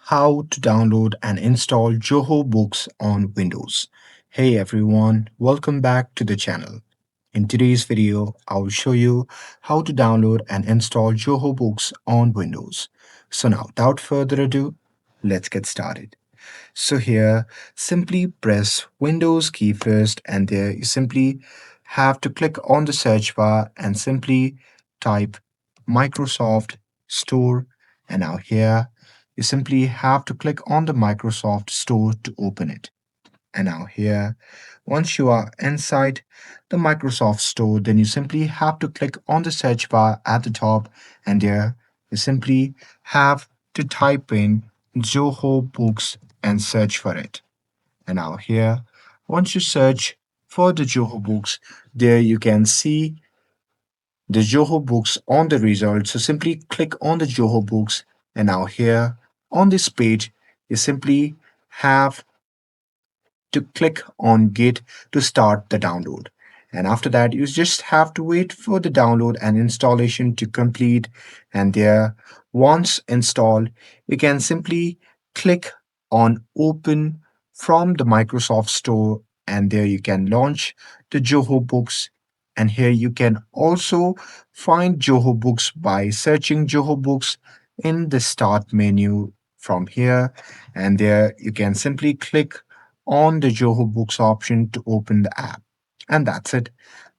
How to download and install Zoho Books on Windows. Hey everyone, welcome back to the channel. In today's video, I will show you how to download and install Zoho Books on Windows. So now, without further ado, let's get started. So here, simply press Windows key first, and there you simply have to click on the search bar and simply type Microsoft Store. And now here, you simply have to click on the Microsoft Store to open it. And now here, once you are inside the Microsoft Store, then you simply have to click on the search bar at the top, and there you simply have to type in Zoho Books and search for it. And now here, once you search for the Zoho Books, there you can see the Zoho Books on the results. So simply click on the Zoho Books, and now here on this page, you simply have to click on Git to start the download. And after that, you just have to wait for the download and installation to complete. And there, once installed, you can simply click on Open from the Microsoft Store. And there you can launch the Zoho Books. And here you can also find Zoho Books by searching Zoho Books in the Start menu from here. And there you can simply click on the Zoho Books option to open the app. And that's it.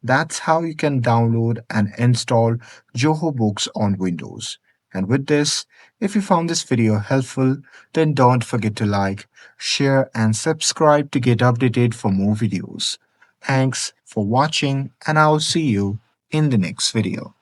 That's how you can download and install Zoho Books on Windows. And with this, if you found this video helpful, then don't forget to like, share, and subscribe to get updated for more videos. Thanks for watching, and I'll see you in the next video.